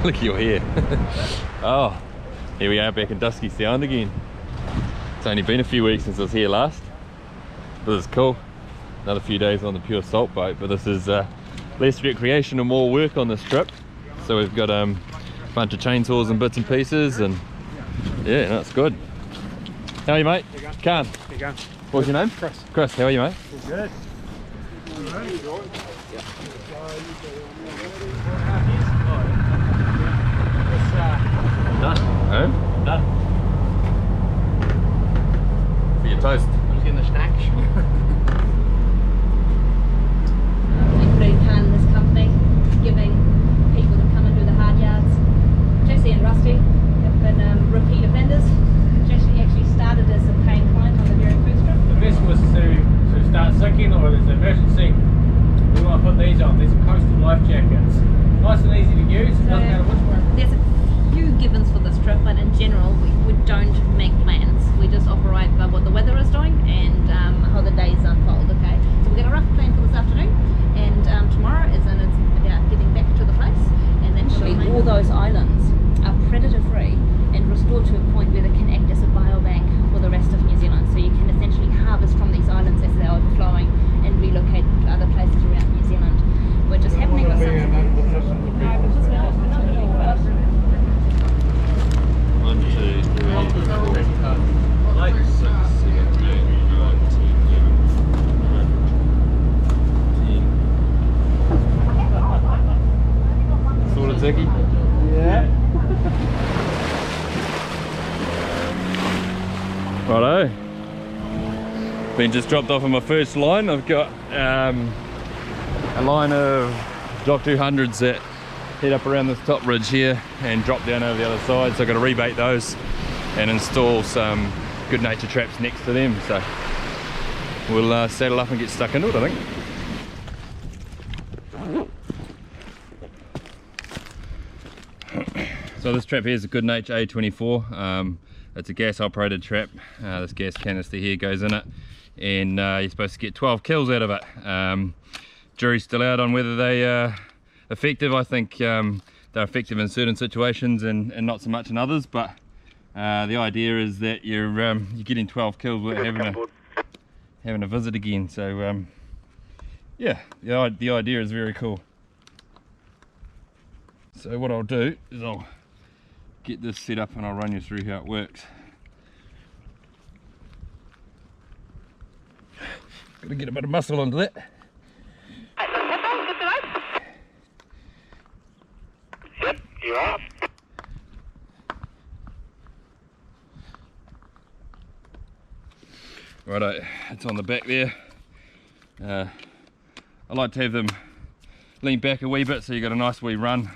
Look at your hair. Oh, here we are back in Dusky Sound again. It's only been a few weeks since I was here last, but it's cool. Another few days on the pure salt boat, but this is less recreation and more work on this trip. So we've got a bunch of chainsaws and bits and pieces, and yeah, that's good. How are you, mate? Khan. How you going? What's your name? Chris. Chris, how are you, mate? All good. Done. Home? Done. For your toast. I'm just getting the snacks. We've pretty hard in this company, giving people that come and do the hard yards. Jesse and Rusty have been repeat offenders. Jesse actually started as a paying client on the very first trip. The best was to start sinking, or there's an emergency. We want to put these on. These are coastal life jackets. Nice and easy to use. It doesn't matter which one. There's a few givens for this trip, but in general we don't make plans. We just operate by what the weather is doing and how the days unfold. Okay, so we got a rough plan for this afternoon, and tomorrow is it's about getting back to the place, and then all those islands are predator free and restored to a point where they can act as a biobank for the rest of New Zealand. So you can essentially harvest from these islands as they're overflowing and relocate to other places around New Zealand. We're just happening with some. 1, 2, 3, 4, 5, 6, 7, 8, 9, 10, 11, 12. Sort of turkey? Yeah. Righto. Been just dropped off on my first line. I've got a line of Dock 200s that head up around this top ridge here and drop down over the other side, so I've got to rebait those and install some good nature traps next to them. So we'll saddle up and get stuck into it, I think. So this trap here is a good nature A24. It's a gas operated trap. This gas canister here goes in it, and you're supposed to get 12 kills out of it. Jury's still out on whether they are effective. I think they're effective in certain situations and not so much in others, but the idea is that you're getting 12 kills without having a visit again. So yeah, the idea is very cool. So what I'll do is I'll get this set up and I'll run you through how it works. Got to get a bit of muscle onto that. Yep, you are. Righto, it's on the back there. I like to have them lean back a wee bit so you got a nice wee run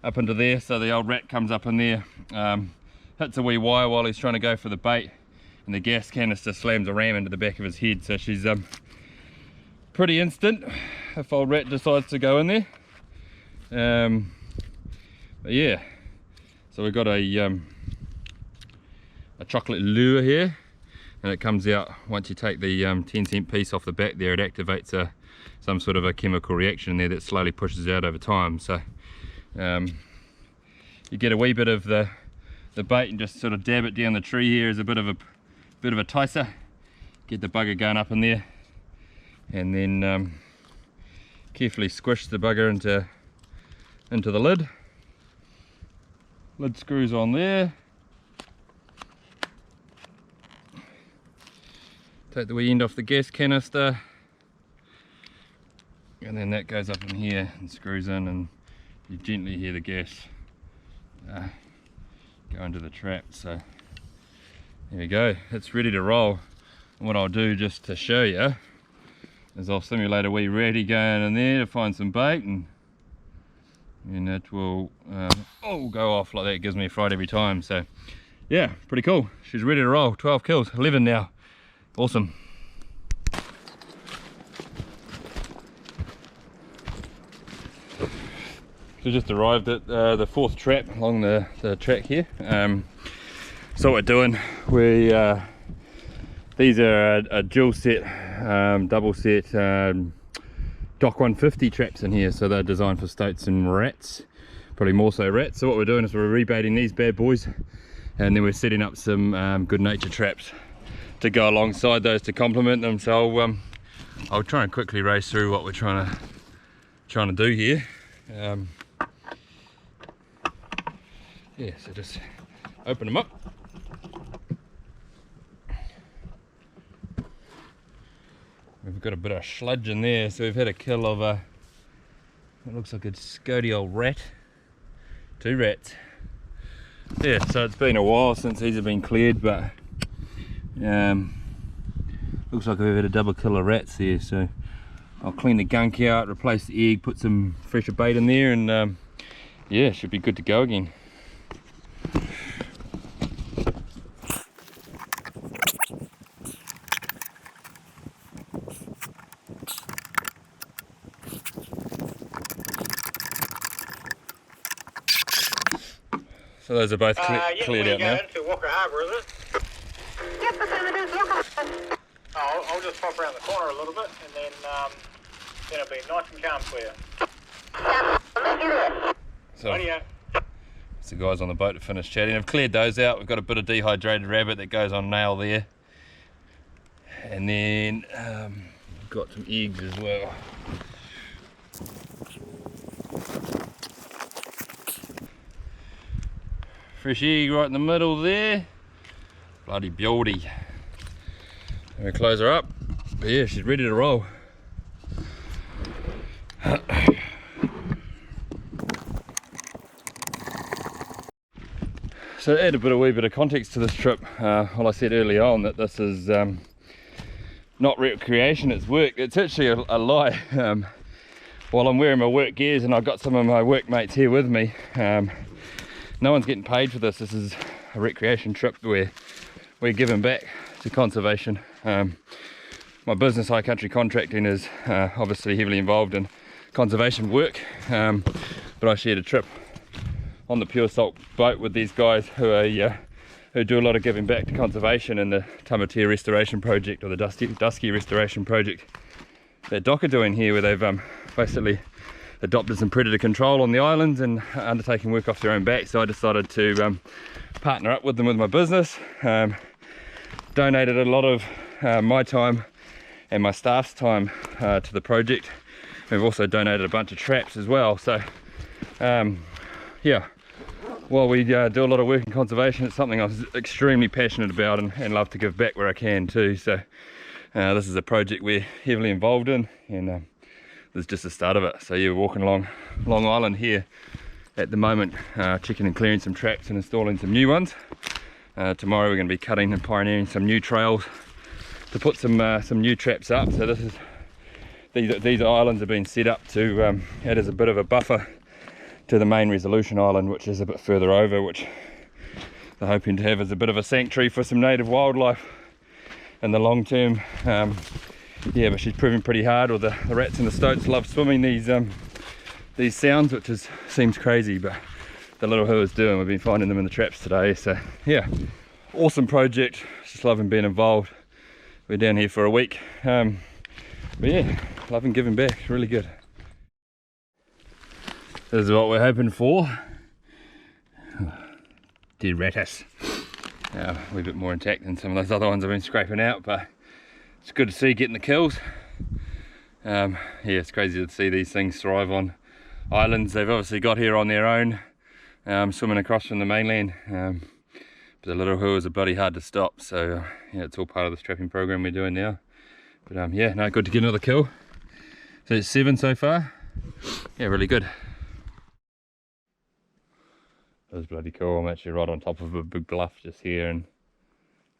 up into there, so the old rat comes up in there, hits a wee wire while he's trying to go for the bait, and the gas canister slams a ram into the back of his head. So she's pretty instant if old rat decides to go in there. But yeah, so we've got a chocolate lure here, and it comes out once you take the 10-cent piece off the back there. It activates some sort of a chemical reaction there that slowly pushes out over time. So you get a wee bit of the bait and just sort of dab it down the tree here as a bit of a ticer. Get the bugger going up in there, and then carefully squish the bugger into the lid. Lid screws on there. Take the wee end off the gas canister, and then that goes up in here and screws in, and you gently hear the gas go into the trap. So there we go, it's ready to roll. And what I'll do just to show you is I'll simulate a wee ratty going in there to find some bait, and it will go off like that. It gives me a fright every time. So yeah, pretty cool. She's ready to roll. 12 kills, 11 now. Awesome. So just arrived at the fourth trap along the track here. So what we're doing, these are a dual set, double set Dock 150 traps in here. So they're designed for stoats and rats, probably more so rats. So what we're doing is we're rebaiting these bad boys, and then we're setting up some good nature traps to go alongside those to complement them. So I'll try and quickly race through what we're trying to do here. Yeah, so just open them up. We've got a bit of sludge in there, so we've had a kill of a, it looks like a scody old rat. 2 rats. Yeah, so it's been a while since these have been cleared, but looks like we've had a double kill of rats there. So I'll clean the gunk out, replace the egg, put some fresher bait in there, and yeah, should be good to go again. So those are both cleared out now. To Walker Harbour, is it? Yes, it is. I'll just pop around the corner a little bit, and then it'll be nice and calm for you. So it's the guys on the boat that finished chatting. I've cleared those out. We've got a bit of dehydrated rabbit that goes on nail there, and then we've got some eggs as well. Fresh egg right in the middle there. Bloody beauty. And we close her up. But yeah, she's ready to roll. So to add a wee bit of context to this trip, well, I said earlier on that this is not recreation, it's work. It's actually a lie. While I'm wearing my work gears and I've got some of my workmates here with me, no one's getting paid for this. This is a recreation trip where we're giving back to conservation. My business, High Country Contracting, is obviously heavily involved in conservation work, but I shared a trip on the Pure Salt boat with these guys who do a lot of giving back to conservation in the Tamatea Restoration Project, or the Dusky Restoration Project that Doc are doing here, where they've basically adopted some predator control on the islands and undertaking work off their own back. So I decided to partner up with them with my business, donated a lot of my time and my staff's time to the project. We've also donated a bunch of traps as well. So yeah, while we do a lot of work in conservation, it's something I was extremely passionate about and love to give back where I can too. So this is a project we're heavily involved in, and this is just the start of it. So you're walking along Long Island here at the moment, checking and clearing some traps and installing some new ones. Tomorrow we're going to be cutting and pioneering some new trails to put some new traps up. So this is these islands have been set up to add as a bit of a buffer to the main Resolution Island, which is a bit further over, which they're hoping to have as a bit of a sanctuary for some native wildlife in the long term. Yeah, but she's proving pretty hard. Or the rats and the stoats love swimming these sounds, which seems crazy, but the little whoas do, we've been finding them in the traps today. So yeah, awesome project, just loving being involved. We're down here for a week, but yeah, loving giving back, it's really good. This is what we're hoping for. Dead rattus. A wee bit more intact than some of those other ones I've been scraping out, but it's good to see getting the kills. Yeah, it's crazy to see these things thrive on islands they've obviously got here on their own, swimming across from the mainland. But the little whoas are bloody hard to stop, so yeah, it's all part of this trapping program we're doing now. But yeah, no, good to get another kill. So it's 7 so far. Yeah, really good. That was bloody cool. I'm actually right on top of a big bluff just here, and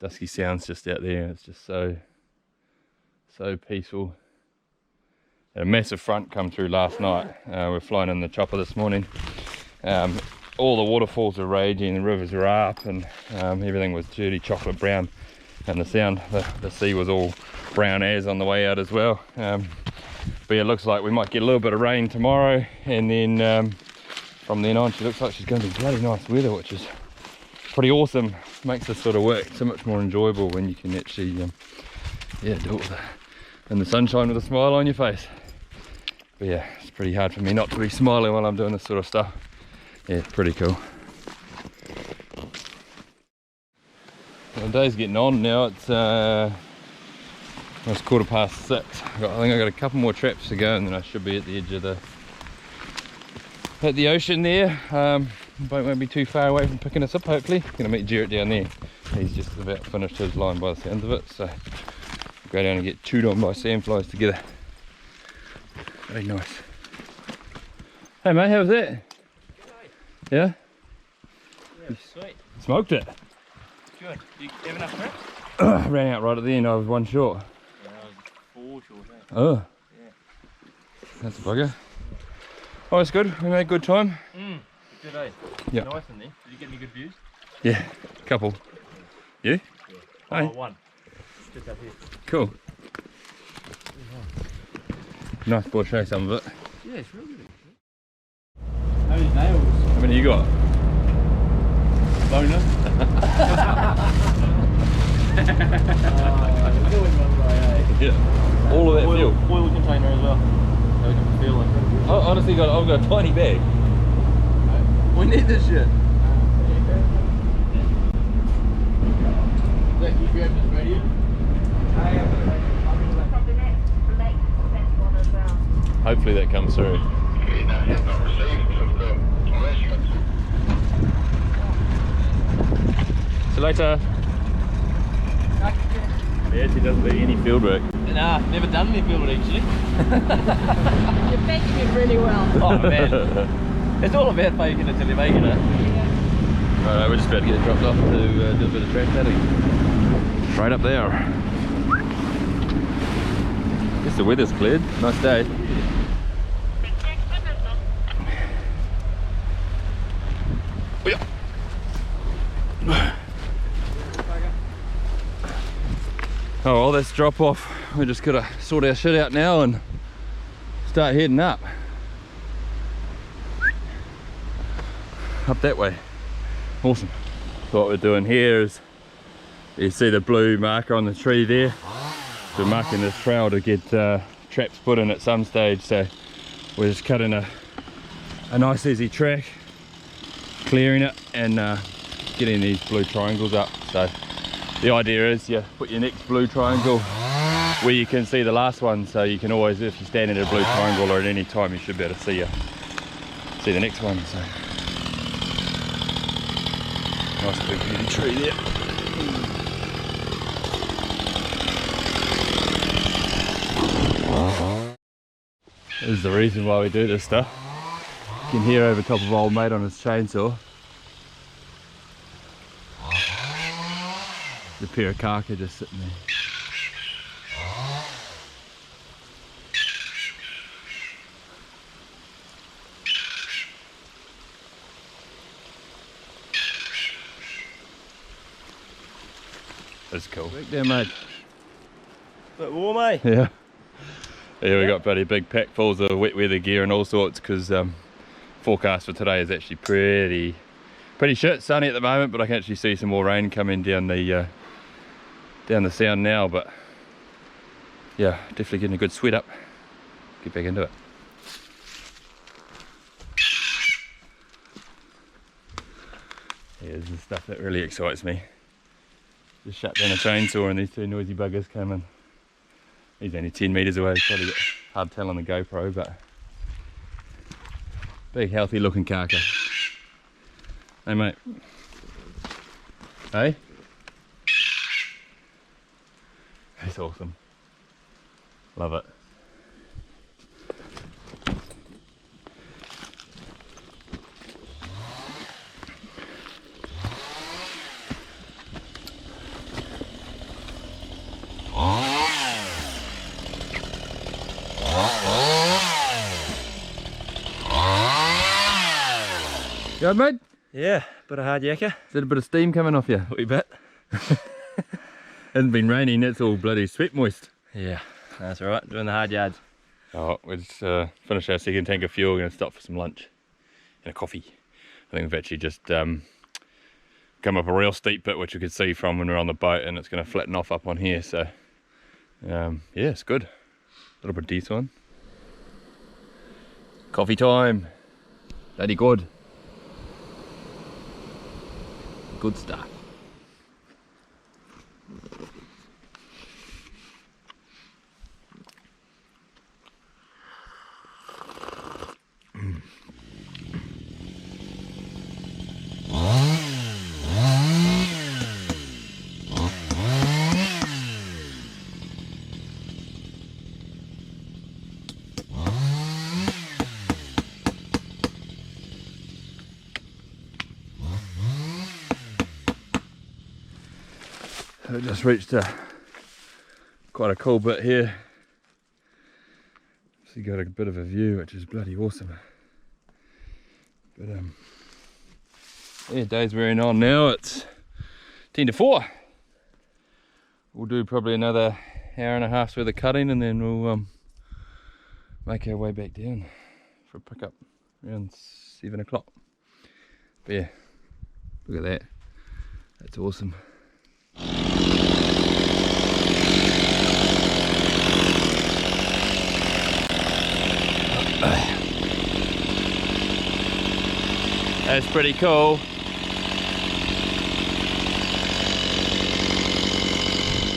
Dusky Sound's just out there. It's just so peaceful. Had a massive front come through last night. We're flying in the chopper this morning. All the waterfalls are raging, the rivers are up, and everything was dirty chocolate brown, and the sea was all brown as on the way out as well. But yeah, it looks like we might get a little bit of rain tomorrow, and then from then on, she looks like she's going to be bloody nice weather, which is pretty awesome. Makes this sort of work so much more enjoyable when you can actually yeah, do it in the sunshine with a smile on your face. But yeah, it's pretty hard for me not to be smiling while I'm doing this sort of stuff. Yeah, pretty cool. Well, the day's getting on now. It's almost 6:15. I think I've got a couple more traps to go and then I should be at the edge of the ocean there. Boat won't be too far away from picking us up, hopefully. Gonna meet Jarrett down there. He's just about finished his line by the sounds of it, so we'll go down and get chewed on by sandflies together. Very nice. Hey mate, how was that? Yeah? Yeah, sweet. Smoked it. Good. Do you have enough traps? Ran out right at the end, I was one short. Yeah, I was 4 short, eh? Oh. Yeah. That's a bugger. Oh, it's good. We made good time. Good day. Yeah. Nice in there. Did you get any good views? Yeah, couple. You? Yeah. Hey. Oh, one. Just up here. Cool. Nice bull show some of it. Yeah, it's real good. How many nails? How many you got? Boner. Yeah. All of that fuel. Oil container as well. So we can feel it. I've got a tiny bag. We need this shit. Zach, you grab this radio? Hopefully that comes through. See you later. He actually doesn't do any field work. Nah, never done any field actually. You're making it really well. Oh man. It's all about faking it till you make it, eh? Right, we're just about to get dropped off to do a bit of trap paddling. Right up there. Guess the weather's cleared. Nice day. Oh well, that's drop off. We just gotta sort our shit out now and start heading up. Up that way. Awesome. So what we're doing here is, you see the blue marker on the tree there. So we're marking this trail to get traps put in at some stage. So we're just cutting a nice easy track, clearing it and getting these blue triangles up. So the idea is you put your next blue triangle where you can see the last one, so you can always, if you stand in a blue triangle or at any time, you should be able to see the next one. So nice big beauty tree there. This is the reason why we do this stuff. You can hear over top of old mate on his chainsaw. The pair of carca just sitting there. That's cool. Right there, mate. Bit warm, eh? Yeah. Yeah, we got bloody big pack fulls of wet weather gear and all sorts, because forecast for today is actually pretty shit. Sunny at the moment, but I can actually see some more rain coming down the sound now. But yeah, definitely getting a good sweat up. Get back into it. Yeah, this is the stuff that really excites me. Just shut down a chainsaw and these two noisy buggers come in. He's only 10 metres away, it's probably a bit hard to tell on the GoPro, but big healthy looking carca. Hey mate. Hey? That's awesome. Love it. You alright, mate? Yeah, bit of hard yakka. Is that a bit of steam coming off you? A wee bit. Hasn't been raining, it's all bloody sweat moist. Yeah, that's alright, doing the hard yards. Oh, we'll just finish our second tank of fuel. We're going to stop for some lunch and a coffee. I think we've actually just come up a real steep bit, which you could see from when we're on the boat, and it's going to flatten off up on here. So yeah, it's good. A little bit of diesel on. Coffee time. Bloody good. Good stuff. I just reached quite a cool bit here. So you got a bit of a view, which is bloody awesome. But yeah, day's wearing on now. It's 10 to 4. We'll do probably another hour and a half's worth of cutting, and then we'll make our way back down for a pickup around 7 o'clock. But yeah, look at that. That's awesome. That's pretty cool.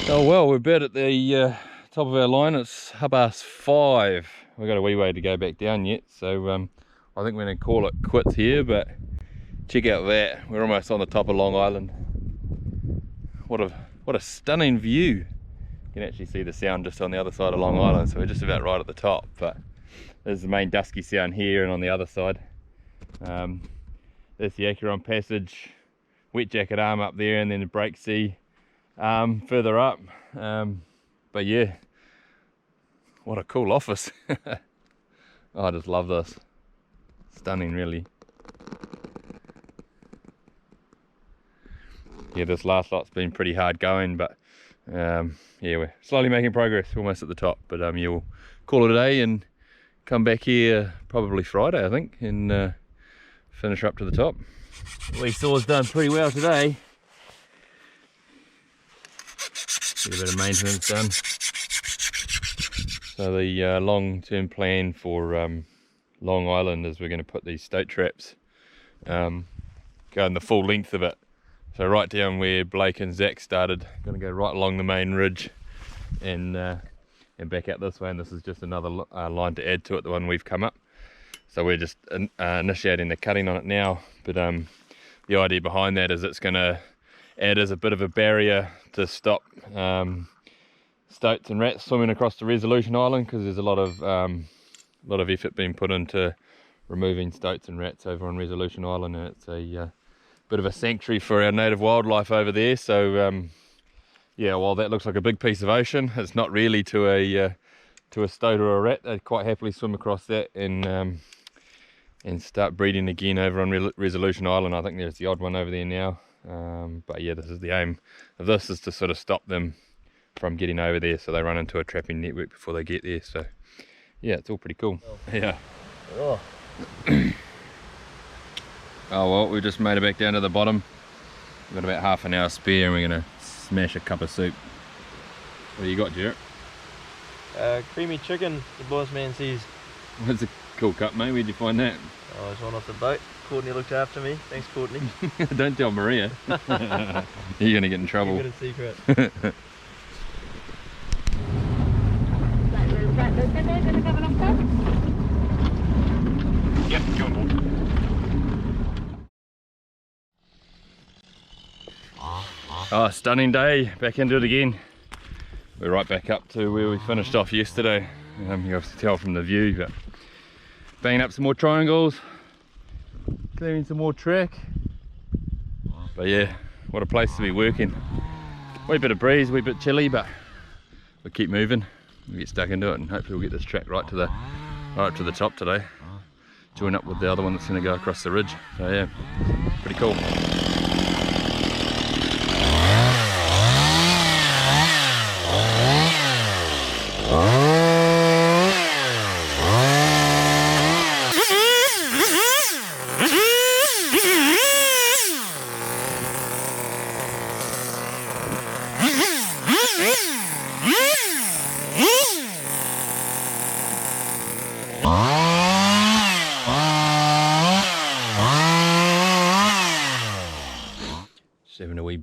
Oh well, we're about at the top of our line. It's 5:30. We've got a wee way to go back down yet, so I think we're going to call it quits here, but check out that. We're almost on the top of Long Island. What a stunning view. You can actually see the sound just on the other side of Long Island, so we're just about right at the top, but there's the main Dusky sound here, and on the other side there's the Acheron Passage, Wet Jacket Arm up there, and then the Break Sea further up. But yeah, what a cool office. Oh, I just love this. Stunning, really. Yeah, this last lot's been pretty hard going, but yeah, we're slowly making progress. We're almost at the top, but yeah, we'll call it a day and come back here probably Friday, I think, and finish up to the top. We saw's done pretty well today. Get a bit of maintenance done. So the long-term plan for Long Island is we're going to put these stoat traps, going the full length of it. So right down where Blake and Zach started, going to go right along the main ridge and back out this way, and this is just another line to add to it, the one we've come up. So we're just initiating the cutting on it now, but the idea behind that is it's going to add as a bit of a barrier to stop stoats and rats swimming across the Resolution Island, because there's a lot of effort being put into removing stoats and rats over on Resolution Island, and it's a bit of a sanctuary for our native wildlife over there. So yeah, while that looks like a big piece of ocean, it's not really to a stoat or a rat. They quite happily swim across that and start breeding again over on Resolution Island. I think there's the odd one over there now, but yeah, this is the aim of this, is to sort of stop them from getting over there, so they run into a trapping network before they get there. So yeah, it's all pretty cool. Yeah. Oh. Oh well, we just made it back down to the bottom. We've got about half an hour spare, and we're going to smash a cup of soup. What do you got, Jarrett? Creamy chicken, the boss man says. That's a cool cup, mate. Where'd you find that? Oh, I was on off the boat. Courtney looked after me. Thanks, Courtney. Don't tell Maria. You're going to get in trouble. You've got a secret. Yep, go on board. Oh, stunning day. Back into it again. We're right back up to where we finished off yesterday. You can obviously tell from the view, but banging up some more triangles, clearing some more track. But yeah, what a place to be working. Wee bit of breeze, wee bit chilly, but we'll keep moving. We'll get stuck into it, and hopefully we'll get this track right up to the top today. Join up with the other one that's going to go across the ridge. So yeah, pretty cool.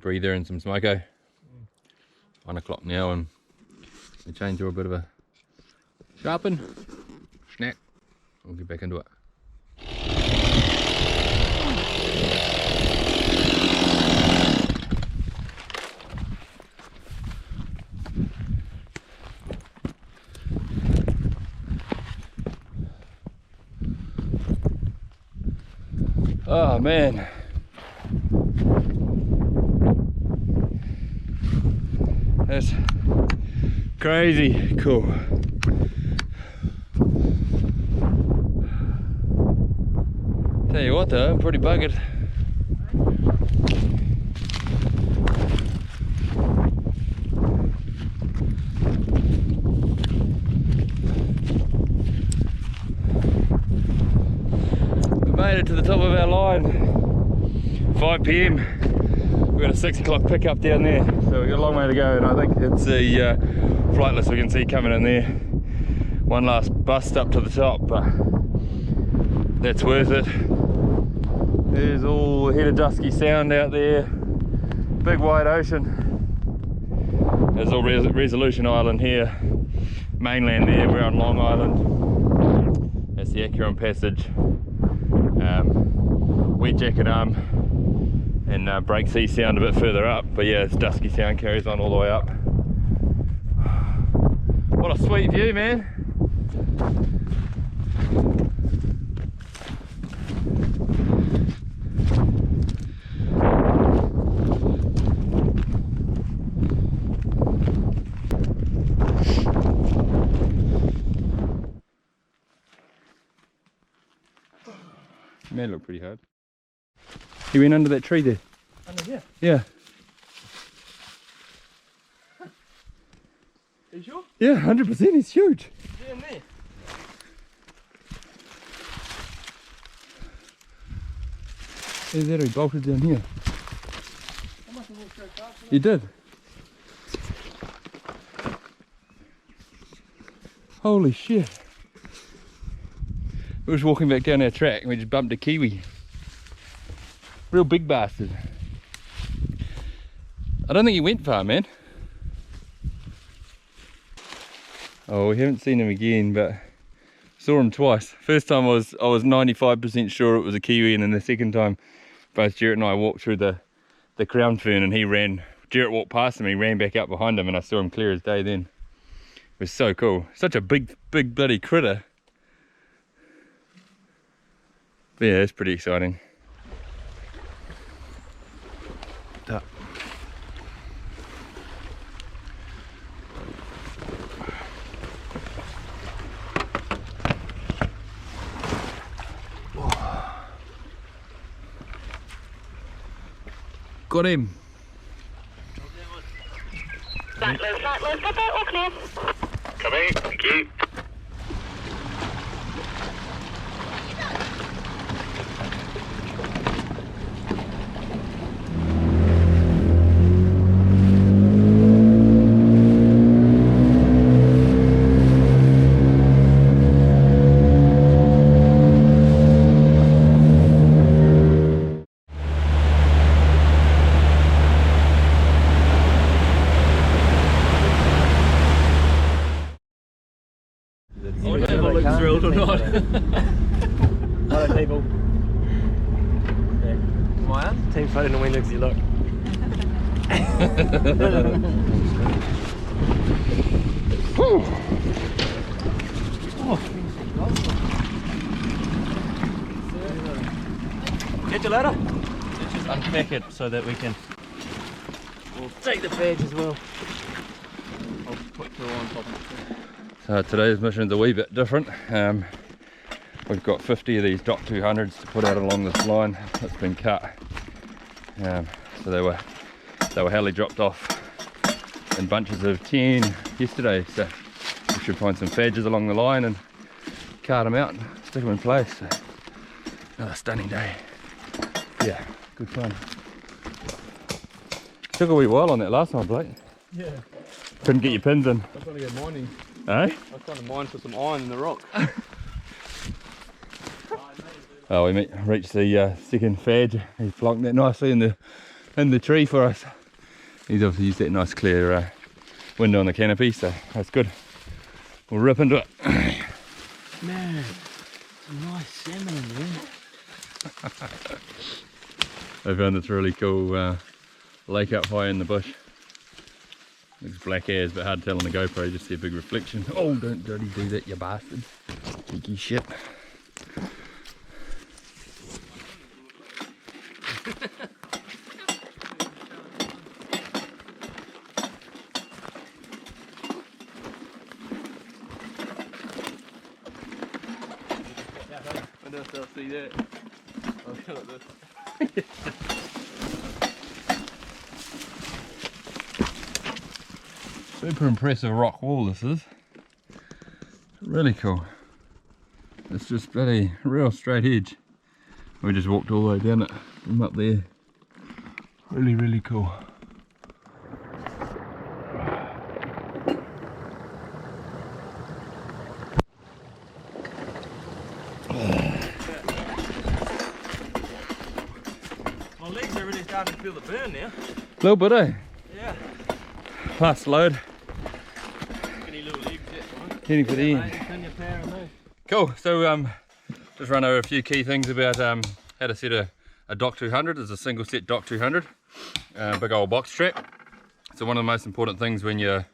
breather and some smoko. 1 o'clock now, and we change to a bit of a sharpen, snack. We'll get back into it. Oh man, that's crazy cool. Tell you what though, I'm pretty buggered. We made it to the top of our line. 5 PM. We've got a 6 o'clock pickup down there, so we've got a long way to go, and I think it's a flightless we can see coming in there. One last bust up to the top, but that's worth it. There's all the head of Dusky Sound out there, big wide ocean. There's all Resolution Island here, mainland there, we're on Long Island. That's the Acheron Passage, Wet Jacket Arm, and Break Sea Sound a bit further up, but yeah, it's Dusky Sound carries on all the way up. What a sweet view, man. May look pretty hard. He went under that tree there. Under here? Yeah. Are you sure? Yeah, 100%, he's huge. Yeah, in there. There's that, he bolted down here. I must have walked straight past him. You did. Holy shit. We was walking back down our track and we just bumped a Kiwi. Real big bastard. I don't think he went far, man. Oh, we haven't seen him again, but saw him twice. First time I was 95% sure it was a Kiwi, and then the second time both Jarrett and I walked through the crown fern and he ran. Jarrett walked past him, he ran back up behind him, and I saw him clear as day then. It was so cool. Such a big bloody critter. But yeah, it's pretty exciting. Got him. Flight low, got out, all clear. Coming, thank you. Thrilled or not? Hello people. Yeah. Maya? Team floating the window because you look. Get your ladder. Let's just unpack it so that we can. We'll take the badge as well. I'll put through on top of it. So today's mission's a wee bit different. We've got 50 of these DOT 200s to put out along this line that's been cut. So they were heli dropped off in bunches of 10 yesterday. So we should find some fadges along the line and cart them out and stick them in place. So another stunning day. Yeah, good fun. Took a wee while on that last one, Blake. Yeah. Couldn't get your pins in. I was trying to get mining. Eh? I was trying to mine for some iron in the rock. Oh, we reached the second fadge. He plonked that nicely in the tree for us. He's obviously used that nice clear window on the canopy, so that's good. We'll rip into it. Man, some nice salmon in there. I found this really cool lake up high in the bush. Looks black as, but hard to tell on the GoPro, you just see a big reflection. Oh, don't dirty do that, you bastard. Cheeky shit. I don't still see that. I'll go like this. Super impressive rock wall this is. Really cool. It's just bloody real straight edge. We just walked all the way down it from up there. Really, really cool. My legs are really starting to feel the burn now. A little bit, eh? Yeah. Last load. Any little legs yet, right? Heading for the end. Turn your power on those. Cool, so just run over a few key things about how to set a Dock 200. It's a single set Dock 200, big old box trap. So one of the most important things when you're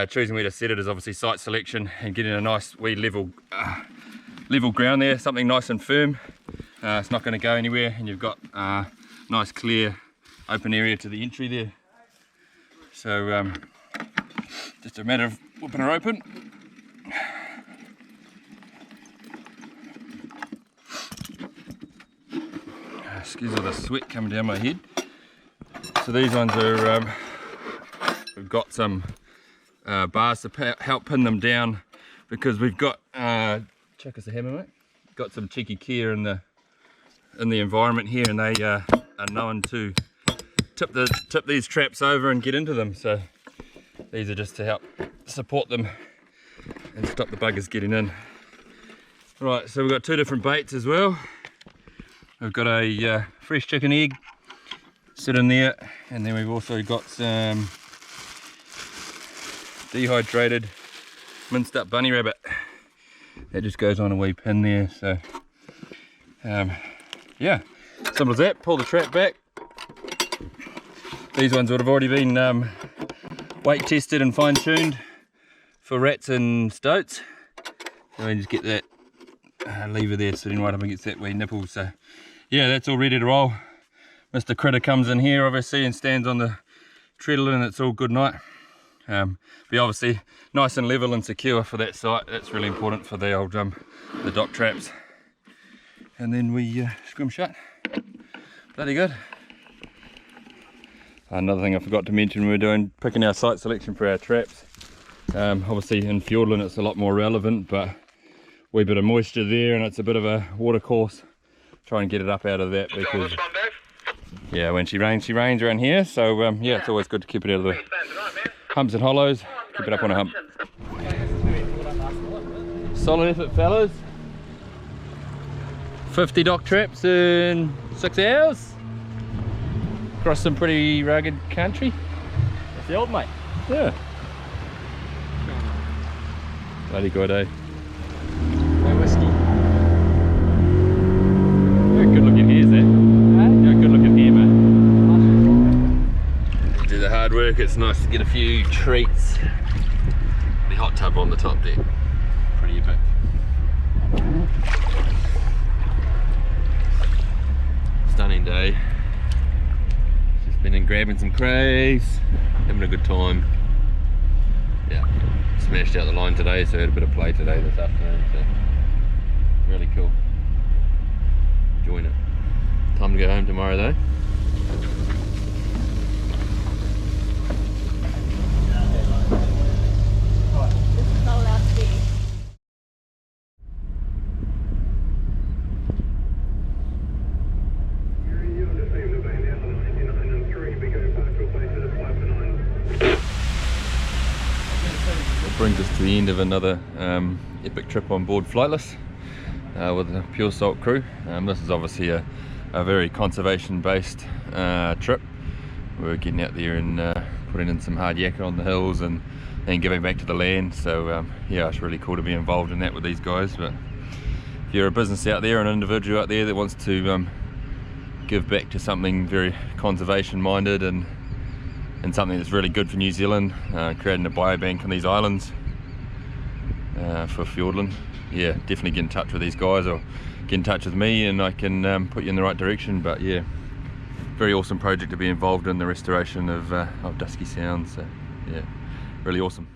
choosing where to set it is obviously site selection and getting a nice wee level ground there, something nice and firm. It's not going to go anywhere, and you've got nice clear open area to the entry there. So just a matter of whipping her open. Excuse all the sweat coming down my head. So these ones are, we've got some bars to help pin them down, because we've got, check us a hammer, mate. Got some cheeky care in the environment here, and they are known to tip these traps over and get into them. So these are just to help support them and stop the buggers getting in. Right, so we've got two different baits as well. We've got a fresh chicken egg sitting there, and then we've also got some dehydrated minced up bunny rabbit. That just goes on a wee pin there. So yeah, simple as that. Pull the trap back. These ones would have already been weight tested and fine tuned for rats and stoats. So we just get that lever there sitting right up against that wee nipple. So yeah, that's all ready to roll. Mr. Critter comes in here obviously and stands on the treadle, and it's all good night. Be obviously nice and level and secure for that site. That's really important for the old the dock traps. And then we scrim shut. Bloody good. Another thing I forgot to mention, we were picking our site selection for our traps. Obviously in Fiordland it's a lot more relevant, but a wee bit of moisture there, and it's a bit of a water course. Try and get it up out of that, because yeah, when she rains around here. So yeah, it's always good to keep it out of the humps and hollows. Keep it up on a hump. Solid effort, fellas. 50 dock traps in 6 hours. Across some pretty rugged country. That's the old mate. Yeah. Bloody good, eh? No whiskey. You're a good looking hair, Zach. You're a good looking hair, mate. Do the hard work, it's nice to get a few treats. The hot tub on the top deck. Pretty epic. Stunning day. Just been in grabbing some crays, having a good time. Yeah, smashed out the line today, so I had a bit of play today this afternoon. So really cool. Enjoying it. Time to go home tomorrow though. Brings us to the end of another epic trip on board Flightless with the Pure Salt crew. This is obviously a very conservation based trip. we're getting out there and putting in some hard yakka on the hills and giving back to the land. So yeah, it's really cool to be involved in that with these guys. But if you're a business out there, an individual out there that wants to give back to something very conservation minded and something that's really good for New Zealand, creating a biobank on these islands for Fiordland, yeah, definitely get in touch with these guys or get in touch with me and I can put you in the right direction. But yeah, very awesome project to be involved in, the restoration of Dusky Sound. So yeah, really awesome.